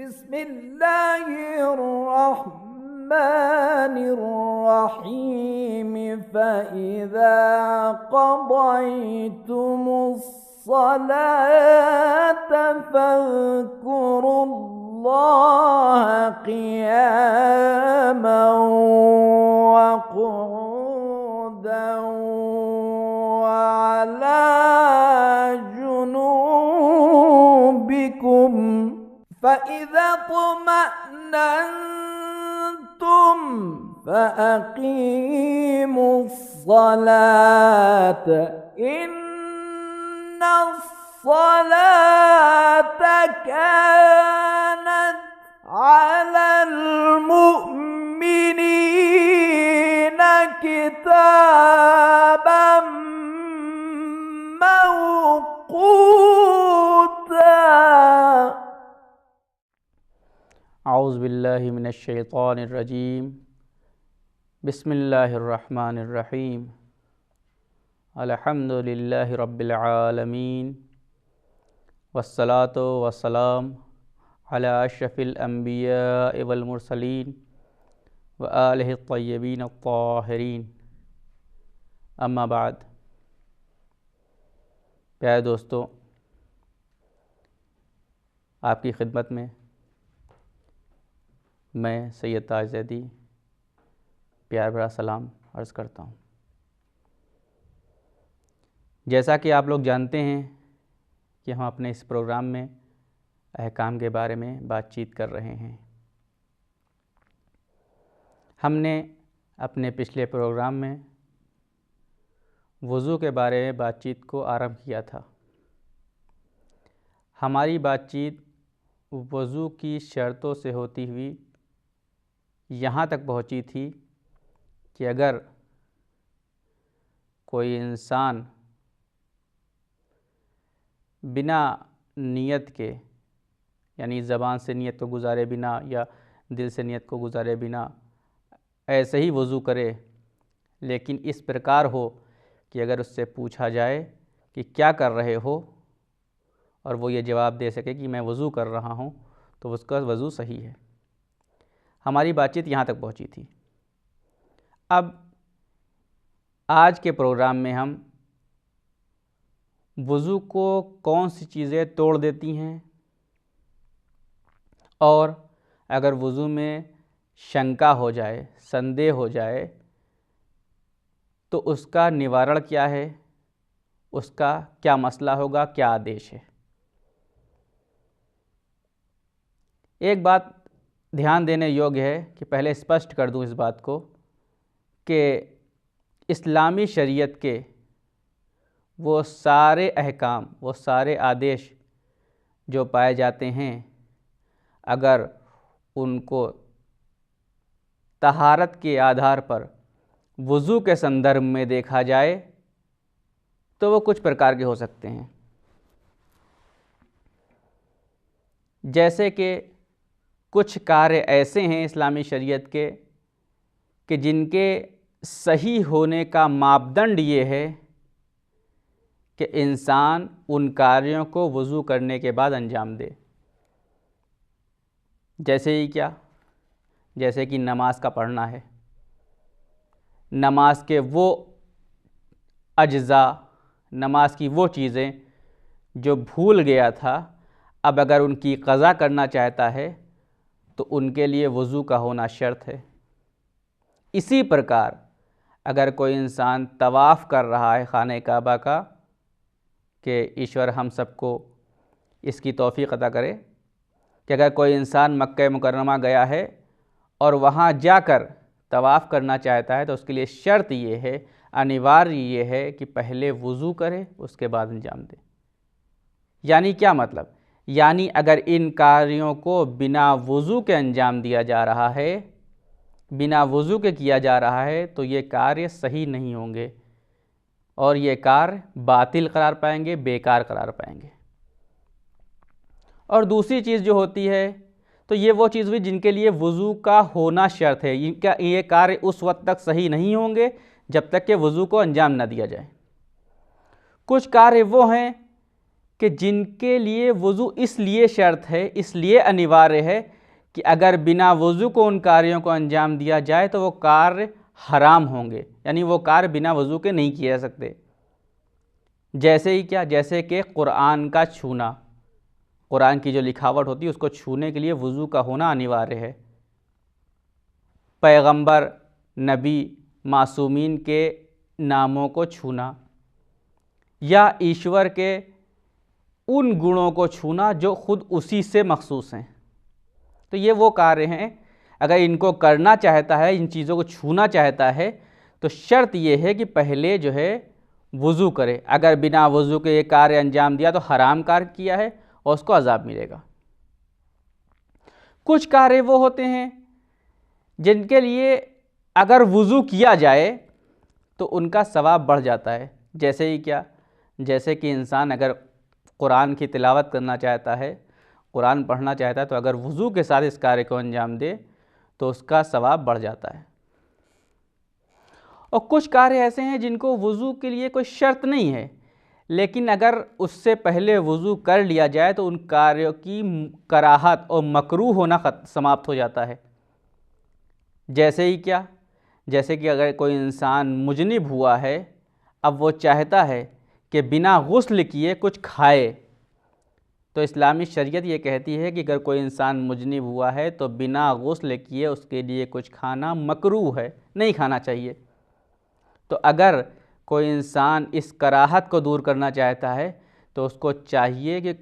बिस्मिल्लाहिर्रहमानिर्रहीम फ़इज़ा क़ज़यतुमुस्सलात फ़ज़्कुरुल्लाह क़ियामन व क़ुऊदन व अला जुनूबिकुम फ़इज़ा तुमअन्नतुम फ़अक़ीमुस्सलात इन्नस्सलात कानत अलल मुअमिनीना किताबन मौक़ूता। औज़ु बिल्लाहि मिनश शैतानिर रजीम। बिस्मिल्लाहिर्रहमानिर्रहीम। अल्हम्दुलिल्लाहि रब्बिल आलमीन वस्सलातु वस्सलाम अला अशरफिल अंबिया वल मुरसलीन व आलिहि तय्यबीन अत्ताहिरीन। अम्मा बाद। प्यारे दोस्तों, आपकी खिदमत में मैं सैयद ताज ज़ैदी प्यार भरा सलाम अर्ज़ करता हूँ। जैसा कि आप लोग जानते हैं कि हम अपने इस प्रोग्राम में अहकाम के बारे में बातचीत कर रहे हैं। हमने अपने पिछले प्रोग्राम में वज़ू के बारे में बातचीत को आरंभ किया था। हमारी बातचीत वज़ू की शर्तों से होती हुई यहाँ तक पहुँची थी कि अगर कोई इंसान बिना नियत के, यानी ज़बान से नियत को गुज़ारे बिना या दिल से नियत को गुज़ारे बिना ऐसे ही वज़ू करे, लेकिन इस प्रकार हो कि अगर उससे पूछा जाए कि क्या कर रहे हो और वो ये जवाब दे सके कि मैं वज़ू कर रहा हूँ, तो उसका वज़ू सही है। हमारी बातचीत यहाँ तक पहुँची थी। अब आज के प्रोग्राम में हम वज़ू को कौन सी चीज़ें तोड़ देती हैं और अगर वज़ू में शंका हो जाए, संदेह हो जाए, तो उसका निवारण क्या है, उसका क्या मसला होगा, क्या आदेश है। एक बात ध्यान देने योग्य है कि पहले स्पष्ट कर दूं इस बात को कि इस्लामी शरीयत के वो सारे अहकाम, वो सारे आदेश जो पाए जाते हैं, अगर उनको तहारत के आधार पर वज़ू के संदर्भ में देखा जाए तो वो कुछ प्रकार के हो सकते हैं। जैसे कि कुछ कार्य ऐसे हैं इस्लामी शरीयत के कि जिनके सही होने का मापदंड ये है कि इंसान उन कार्यों को वज़ू करने के बाद अंजाम दे। जैसे ही क्या? जैसे कि नमाज का पढ़ना है। नमाज के वो अज्ज़ा, नमाज की वो चीज़ें जो भूल गया था, अब अगर उनकी क़ज़ा करना चाहता है तो उनके लिए वज़ू का होना शर्त है। इसी प्रकार अगर कोई इंसान तवाफ़ कर रहा है खाने काबा का, कि ईश्वर हम सबको इसकी तौफ़ीक़ अता करे, कि अगर कोई इंसान मक्का मुकर्रमा गया है और वहाँ जाकर तवाफ़ करना चाहता है तो उसके लिए शर्त ये है, अनिवार्य ये है कि पहले वज़ू करे, उसके बाद अंजाम दे। यानी क्या मतलब? यानी अगर इन कार्यों को बिना वज़ू के अंजाम दिया जा रहा है, बिना वज़ू के किया जा रहा है, तो ये कार्य सही नहीं होंगे और ये कार्य बातिल करार पाएंगे, बेकार करार पाएंगे। और दूसरी चीज़ जो होती है, तो ये वो चीज़ हुई जिनके लिए वज़ू का होना शर्त है। इनका ये कार्य उस वक्त तक सही नहीं होंगे जब तक कि वज़ू को अंजाम न दिया जाए। कुछ कार्य वो हैं कि जिनके लिए वज़ू इसलिए शर्त है, इसलिए अनिवार्य है कि अगर बिना वज़ू को उन कार्यों को अंजाम दिया जाए तो वो कार्य हराम होंगे, यानी वो कार्य बिना वज़ू के नहीं किए जा सकते। जैसे ही क्या, जैसे कि कुरान का छूना, कुरान की जो लिखावट होती है उसको छूने के लिए वज़ू का होना अनिवार्य है। पैगंबर, नबी, मासूमीन के नामों को छूना या ईश्वर के उन गुणों को छूना जो खुद उसी से मखसूस हैं, तो ये वो कार्य हैं, अगर इनको करना चाहता है, इन चीज़ों को छूना चाहता है, तो शर्त ये है कि पहले जो है वज़ू करे। अगर बिना वज़ू के ये कार्य अंजाम दिया तो हराम कार्य किया है और उसको अज़ाब मिलेगा। कुछ कार्य वो होते हैं जिनके लिए अगर वज़ू किया जाए तो उनका सवाब बढ़ जाता है। जैसे ही क्या, जैसे कि इंसान अगर कुरान की तिलावत करना चाहता है, कुरान पढ़ना चाहता है, तो अगर वज़ू के साथ इस कार्य को अंजाम दे तो उसका सवाब बढ़ जाता है। और कुछ कार्य ऐसे हैं जिनको वज़ू के लिए कोई शर्त नहीं है, लेकिन अगर उससे पहले वज़ू कर लिया जाए तो उन कार्यों की कराहत और मकरूह होना समाप्त हो जाता है। जैसे ही क्या, जैसे कि अगर कोई इंसान मुजनिब हुआ है, अब वो चाहता है कि बिना गुस्ल किए कुछ खाए, तो इस्लामी शरीयत ये कहती है कि अगर कोई इंसान मुजनिब हुआ है तो बिना गुस्ल किए उसके लिए कुछ खाना मकरूह है, नहीं खाना चाहिए। तो अगर कोई इंसान इस कराहत को दूर करना चाहता है तो उसको चाहिए कि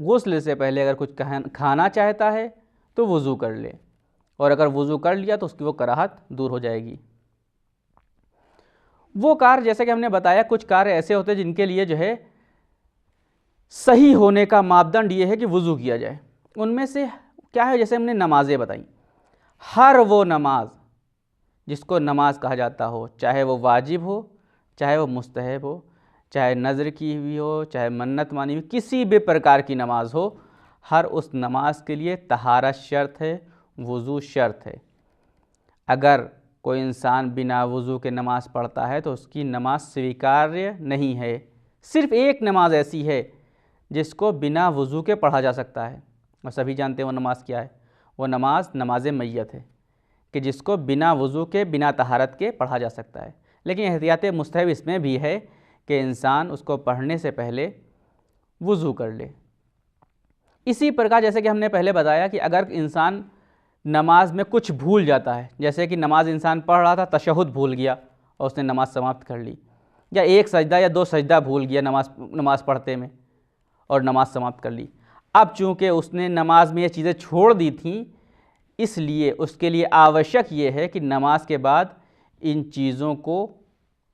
गुस्ल से पहले अगर कुछ खाना चाहता है तो वज़ू कर ले, और अगर वज़ू कर लिया तो उसकी वो कराहत दूर हो जाएगी। वो कार्य, जैसे कि हमने बताया, कुछ कार्य ऐसे होते हैं जिनके लिए जो है सही होने का मापदंड ये है कि वज़ू किया जाए। उनमें से क्या है, जैसे हमने नमाज़ें बताई, हर वो नमाज जिसको नमाज कहा जाता हो, चाहे वो वाजिब हो, चाहे वो मुस्तहब हो, चाहे नज़र की हुई हो, चाहे मन्नत मानी हुई, किसी भी प्रकार की नमाज हो, हर उस नमाज के लिए तहारत शर्त है, वज़ू शर्त है। अगर कोई इंसान बिना वज़ू के नमाज़ पढ़ता है तो उसकी नमाज स्वीकार्य नहीं है। सिर्फ़ एक नमाज ऐसी है जिसको बिना वज़ू के पढ़ा जा सकता है, और सभी जानते हैं वो नमाज क्या है। वो नमाज नमाज मैयत है कि जिसको बिना वज़ू के, बिना तहारत के पढ़ा जा सकता है। लेकिन एहतियात मुस्तहब इसमें भी है कि इंसान उसको पढ़ने से पहले वज़ू कर ले। इसी प्रकार जैसे कि हमने पहले बताया कि अगर इंसान नमाज में कुछ भूल जाता है, जैसे कि नमाज इंसान पढ़ रहा था, तशहुद भूल गया और उसने नमाज समाप्त कर ली, या एक सजदा या दो सजदा भूल गया नमाज पढ़ते में और नमाज समाप्त कर ली। अब चूँकि उसने नमाज में ये चीज़ें छोड़ दी थीं, इसलिए उसके लिए आवश्यक ये है कि नमाज के बाद इन चीज़ों को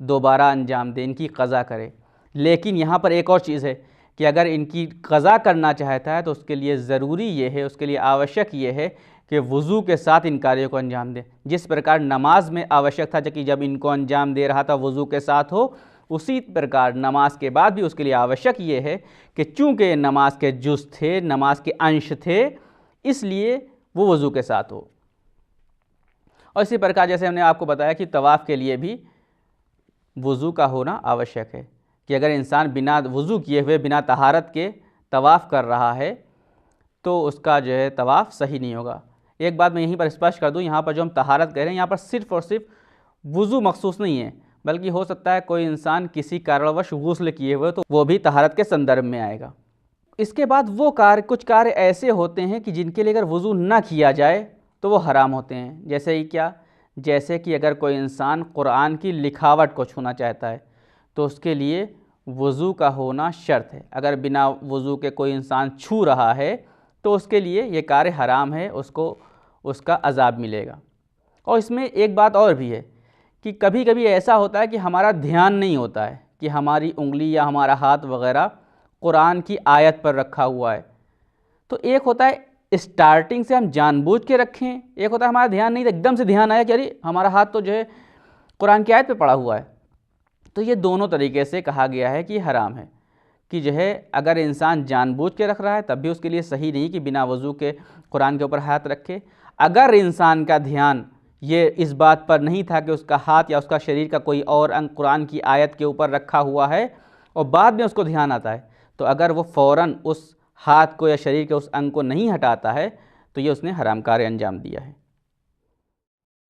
दोबारा अंजाम दे, इनकी क़ज़ा करे। लेकिन यहाँ पर एक और चीज़ है कि अगर इनकी क़ज़ा करना चाहता है तो उसके लिए ज़रूरी ये है, उसके लिए आवश्यक ये है कि वज़ू के साथ इन कार्यों को अंजाम दे। जिस प्रकार नमाज में आवश्यक था कि जब इनको अंजाम दे रहा था वज़ू के साथ हो, उसी प्रकार नमाज के बाद भी उसके लिए आवश्यक ये है कि चूँकि नमाज के जुज़ थे, नमाज के अंश थे, इसलिए वो वज़ू के साथ हो। और इसी प्रकार जैसे हमने आपको बताया कि तवाफ़ के लिए भी वज़ू का होना आवश्यक है, कि अगर इंसान बिना वज़ू किए हुए, बिना तहारत के तवाफ़ कर रहा है तो उसका जो है तवाफ़ सही नहीं होगा। एक बात मैं यहीं पर स्पष्ट कर दूं, यहाँ पर जो हम तहारत कह रहे हैं, यहाँ पर सिर्फ़ और सिर्फ वज़ू मखसूस नहीं है, बल्कि हो सकता है कोई इंसान किसी कारणवश गुस्ल किए हुए तो वो भी तहारत के संदर्भ में आएगा। इसके बाद वो कार्य, कुछ कार्य ऐसे होते हैं कि जिनके लिए अगर वज़ू ना किया जाए तो वो हराम होते हैं। जैसे ही क्या, जैसे कि अगर कोई इंसान कुरान की लिखावट को छूना चाहता है तो उसके लिए वज़ू का होना शर्त है। अगर बिना वज़ू के कोई इंसान छू रहा है तो उसके लिए ये कार्य हराम है, उसको उसका अज़ाब मिलेगा। और इसमें एक बात और भी है कि कभी कभी ऐसा होता है कि हमारा ध्यान नहीं होता है कि हमारी उंगली या हमारा हाथ वग़ैरह कुरान की आयत पर रखा हुआ है। तो एक होता है स्टार्टिंग से हम जानबूझ के रखें, एक होता है हमारा ध्यान नहीं, एकदम से ध्यान आया कि अरे हमारा हाथ तो जो है कुरान की आयत पे पड़ा हुआ है। तो ये दोनों तरीके से कहा गया है कि हराम है, कि जो है अगर इंसान जानबूझ के रख रहा है तब भी उसके लिए सही नहीं कि बिना वज़ू के कुरान के ऊपर हाथ रखे। अगर इंसान का ध्यान ये इस बात पर नहीं था कि उसका हाथ या उसका शरीर का कोई और अंग कुरान की आयत के ऊपर रखा हुआ है और बाद में उसको ध्यान आता है, तो अगर वो फ़ौरन उस हाथ को या शरीर के उस अंग को नहीं हटाता है तो ये उसने हराम कार्य अंजाम दिया है।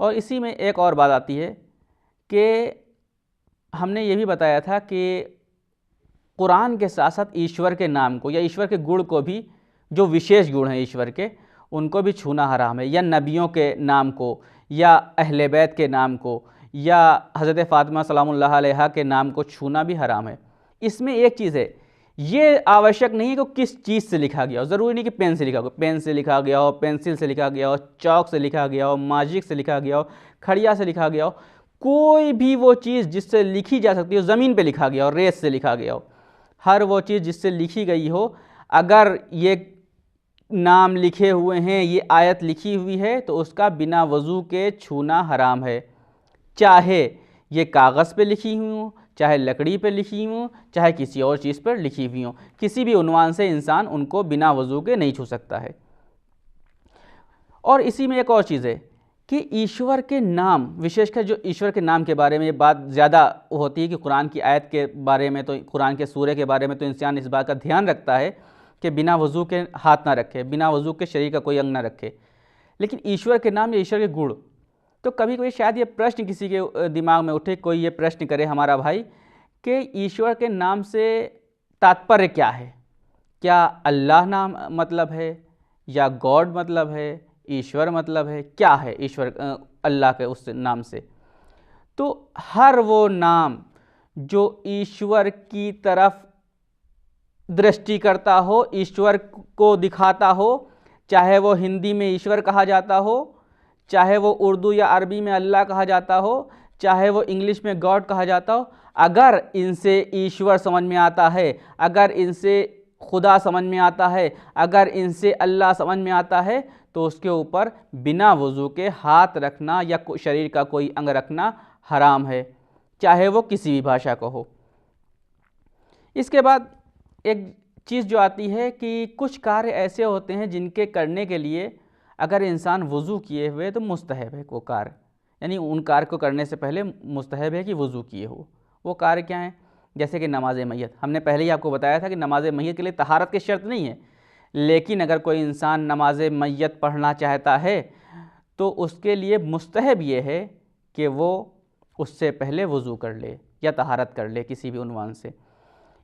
और इसी में एक और बात आती है कि हमने ये भी बताया था कि कुरान के साथ साथ ईश्वर के नाम को या ईश्वर के गुण को भी, जो विशेष गुण हैं ईश्वर के, उनको भी छूना हराम है, या नबियों के नाम को या अहले बैत के नाम को या हज़रत फ़ातिमा सलामुल्लाह अलैहा के नाम को छूना भी हराम है। इसमें एक चीज़ है, ये आवश्यक नहीं है कि किस चीज़ से लिखा गया हो। ज़रूरी नहीं कि पेन से लिखा हो, पेन से लिखा गया हो, पेंसिल से लिखा गया हो, चौक से लिखा गया हो, माजिक से लिखा गया हो, खड़िया से लिखा गया हो, कोई भी वो चीज़ जिससे लिखी जा सकती हो, ज़मीन पे लिखा गया हो, रेत से लिखा गया हो, हर वो चीज़ जिससे लिखी गई हो, अगर ये नाम लिखे हुए हैं, ये आयत लिखी हुई है, तो उसका बिना वज़ू के छूना हराम है। चाहे ये कागज़ पे लिखी हुई हो, चाहे लकड़ी पे लिखी हो, चाहे किसी और चीज़ पर लिखी हुई हो, किसी भी उन्वान से इंसान उनको बिना वज़ू के नहीं छू सकता है। और इसी में एक और चीज़ है कि ईश्वर के नाम, विशेषकर जो ईश्वर के नाम के बारे में ये बात ज़्यादा होती है कि कुरान की आयत के बारे में, तो कुरान के सूरे के बारे में तो इंसान इस बात का ध्यान रखता है कि बिना वज़ू के हाथ ना रखे, बिना वज़ू के शरीर का कोई अंग ना रखे। लेकिन ईश्वर के नाम या ईश्वर के गुण, तो कभी कभी शायद ये प्रश्न किसी के दिमाग में उठे, कोई ये प्रश्न करे हमारा भाई कि ईश्वर के नाम से तात्पर्य क्या है? क्या अल्लाह नाम मतलब है, या गॉड मतलब है, ईश्वर मतलब है, क्या है ईश्वर अल्लाह के उस नाम से? तो हर वो नाम जो ईश्वर की तरफ दृष्टि करता हो, ईश्वर को दिखाता हो, चाहे वो हिंदी में ईश्वर कहा जाता हो, चाहे वो उर्दू या अरबी में अल्लाह कहा जाता हो, चाहे वो इंग्लिश में गॉड कहा जाता हो, अगर इनसे ईश्वर समझ में आता है, अगर इनसे खुदा समझ में आता है, अगर इनसे अल्लाह समझ में आता है, तो उसके ऊपर बिना वज़ू के हाथ रखना या शरीर का कोई अंग रखना हराम है, चाहे वो किसी भी भाषा का हो। इसके बाद एक चीज़ जो आती है कि कुछ कार्य ऐसे होते हैं जिनके करने के लिए अगर इंसान वज़ू किए हुए तो मुस्तहब है वो कार्य, यानी उन कार्य को करने से पहले मुस्तहब है कि वज़ू किए हो। वो कार्य क्या है? जैसे कि नमाज मैयत। हमने पहले ही आपको बताया था कि नमाज मैयत के लिए तहारत की शर्त नहीं है, लेकिन अगर कोई इंसान नमाज मैयत पढ़ना चाहता है तो उसके लिए मुस्तहब ये है कि वो उससे पहले वज़ू कर ले या तहारत कर ले किसी भी उन्वान से।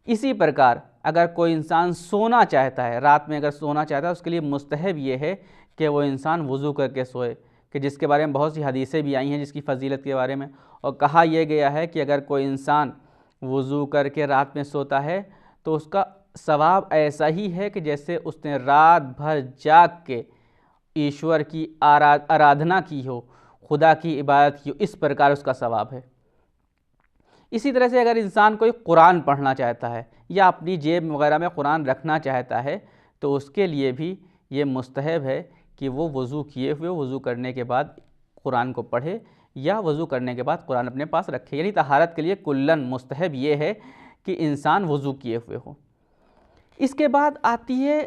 इसी प्रकार अगर कोई इंसान सोना चाहता है, रात में अगर सोना चाहता है, उसके लिए मुस्तहब ये है कि वो इंसान वज़ू करके सोए, कि जिसके बारे में बहुत सी हदीसें भी आई हैं जिसकी फ़जीलत के बारे में, और कहा यह गया है कि अगर कोई इंसान वज़ू करके रात में सोता है तो उसका सवाब ऐसा ही है कि जैसे उसने रात भर जाग के ईश्वर की आराधना की हो, खुदा की इबादत की हो, इस प्रकार उसका सवाब है। इसी तरह से अगर इंसान कोई कुरान पढ़ना चाहता है या अपनी जेब वगैरह में कुरान रखना चाहता है तो उसके लिए भी ये मुस्तहब है कि वो वज़ू किए हुए, वज़ू करने के बाद कुरान को पढ़े या वज़ू करने के बाद कुरान अपने पास रखे। यानी तहारत के लिए कुल्लन मुस्तहब ये है कि इंसान वज़ू किए हुए हो। इसके बाद आती है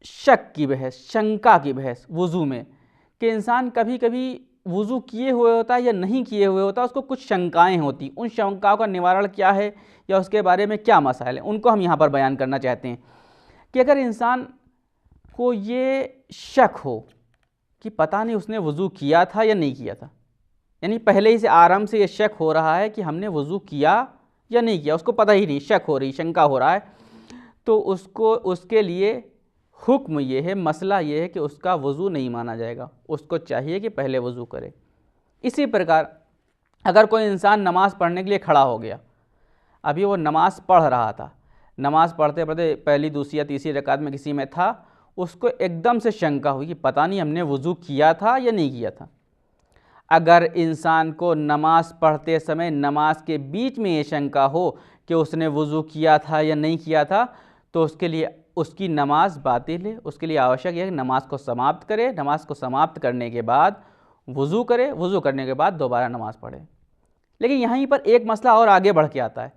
शक की बहस, शंका की बहस वज़ू में, कि इंसान कभी कभी वज़ू किए हुए होता है या नहीं किए हुए होता, उसको कुछ शंकाएं होती, उन शंकाओं का निवारण क्या है या उसके बारे में क्या मसाइल हैं, उनको हम यहाँ पर बयान करना चाहते हैं। कि अगर इंसान को ये शक हो कि पता नहीं उसने वज़ू किया था या नहीं किया था, यानी पहले ही से आराम से ये शक हो रहा है कि हमने वज़ू किया या नहीं किया, उसको पता ही नहीं, शक हो रही, शंका हो रहा है, तो उसके लिए हुक्म ये है, मसला ये है कि उसका वज़ू नहीं माना जाएगा, उसको चाहिए कि पहले वज़ू करे। इसी प्रकार अगर कोई इंसान नमाज़ पढ़ने के लिए खड़ा हो गया, अभी वो नमाज़ पढ़ रहा था, नमाज़ पढ़ते पढ़ते पहली, दूसरी या तीसरी रकात में किसी में था, उसको एकदम से शंका हुई कि पता नहीं हमने वज़ू किया था या नहीं किया था। अगर इंसान को नमाज़ पढ़ते समय नमाज के बीच में ये शंका हो कि उसने वज़ू किया था या नहीं किया था, तो उसके लिए उसकी नमाज बातिल है। उसके लिए आवश्यक है कि नमाज को समाप्त करे, नमाज को समाप्त करने के बाद वज़ू करे, वज़ू करने के बाद दोबारा नमाज़ पढ़े। लेकिन यहीं पर एक मसला और आगे बढ़ के आता है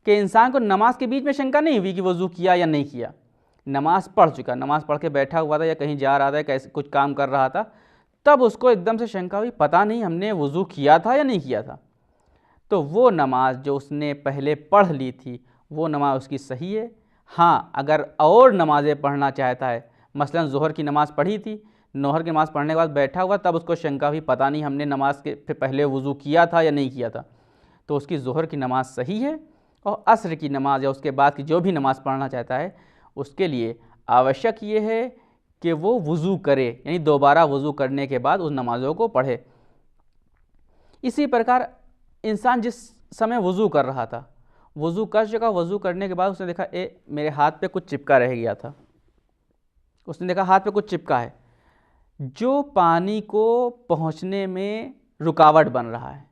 कि इंसान को नमाज के बीच में शंका नहीं हुई कि वज़ू किया या नहीं किया। नमाज पढ़ चुका, नमाज पढ़ के बैठा हुआ था या कहीं जा रहा था, कैसे कुछ काम कर रहा था, तब उसको एकदम से शंका हुई, पता नहीं हमने वज़ू किया था या नहीं किया था। तो वो नमाज जो उसने पहले पढ़ ली थी वो नमाज उसकी सही है। हाँ, अगर और नमाज़ें पढ़ना चाहता है, मसलन ज़ोहर की नमाज़ पढ़ी थी, नोहर की नमाज़ पढ़ने के बाद बैठा हुआ, तब उसको शंका हुई पता नहीं हमने नमाज के पहले वज़ू किया था या नहीं किया था, तो उसकी ज़ोहर की नमाज़ सही है। और असर की नमाज़ या उसके बाद की जो भी नमाज़ पढ़ना चाहता है उसके लिए आवश्यक ये है कि वो वज़ू करे, यानी दोबारा वज़ू करने के बाद उन नमाज़ों को पढ़े। इसी प्रकार इंसान जिस समय वज़ू कर रहा था, वज़ू कर चुका, वज़ू करने के बाद उसने देखा मेरे हाथ पे कुछ चिपका रह गया था, उसने देखा हाथ पे कुछ चिपका है जो पानी को पहुंचने में रुकावट बन रहा है।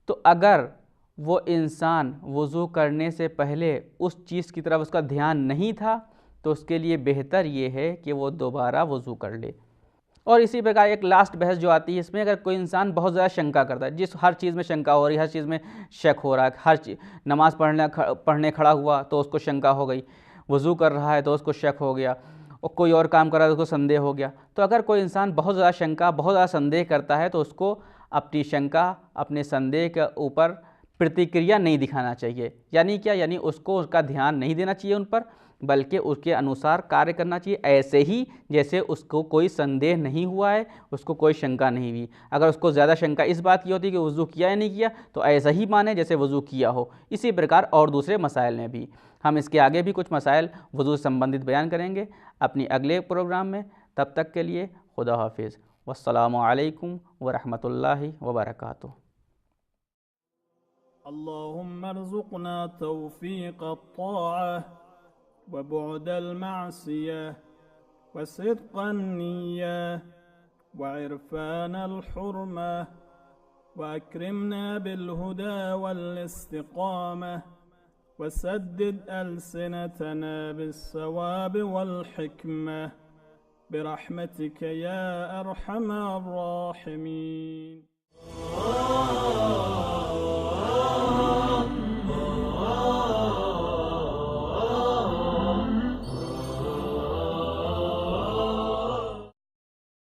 तो अगर वो इंसान वज़ू करने से पहले उस चीज़ की तरफ उसका ध्यान नहीं था तो उसके लिए बेहतर ये है कि वो दोबारा वज़ू कर ले। और इसी प्रकार एक लास्ट बहस जो आती है इसमें, अगर कोई इंसान बहुत ज़्यादा शंका करता है, जिस हर चीज़ में शंका हो रही है, हर चीज़ में शक हो रहा है, हर चीज़ नमाज़ पढ़ने खड़ा हुआ तो उसको शंका हो गई, वज़ू कर रहा है तो उसको शक हो गया, और कोई और काम कर रहा है तो उसको संदेह हो गया। तो अगर कोई इंसान बहुत ज़्यादा शंका, बहुत ज़्यादा संदेह करता है तो उसको अपनी शंका, अपने संदेह के ऊपर प्रतिक्रिया नहीं दिखाना चाहिए। यानी क्या? यानी उसको उसका ध्यान नहीं देना चाहिए उन पर, बल्कि उसके अनुसार कार्य करना चाहिए, ऐसे ही जैसे उसको कोई संदेह नहीं हुआ है, उसको कोई शंका नहीं हुई। अगर उसको ज़्यादा शंका इस बात की होती है कि वज़ू किया या नहीं किया, तो ऐसा ही माने जैसे वज़ू किया हो। इसी प्रकार और दूसरे मसाइल में भी हम इसके आगे भी कुछ मसाइल वज़ू से संबंधित बयान करेंगे अपनी अगले प्रोग्राम में। तब तक के लिए खुदा हाफिज़। वस्सलामु अलैकुम वरहमतुल्लाहि वबरकातुहू। अल्लाहुम्मा अर्ज़ुक़ना तौफ़ीक़ अत्ताअह व बुअद अल-मअसियह व सिद्क़ अन-निय्यह व इरफ़ान अल-हुर्मह व अक्रिमना बिल-हुदा वल-इस्तिक़ामह व सद्दिद अल्सिनतना बिस-सवाब वल-हिकमह बिरहमतिक या अरहमर राहिमीन।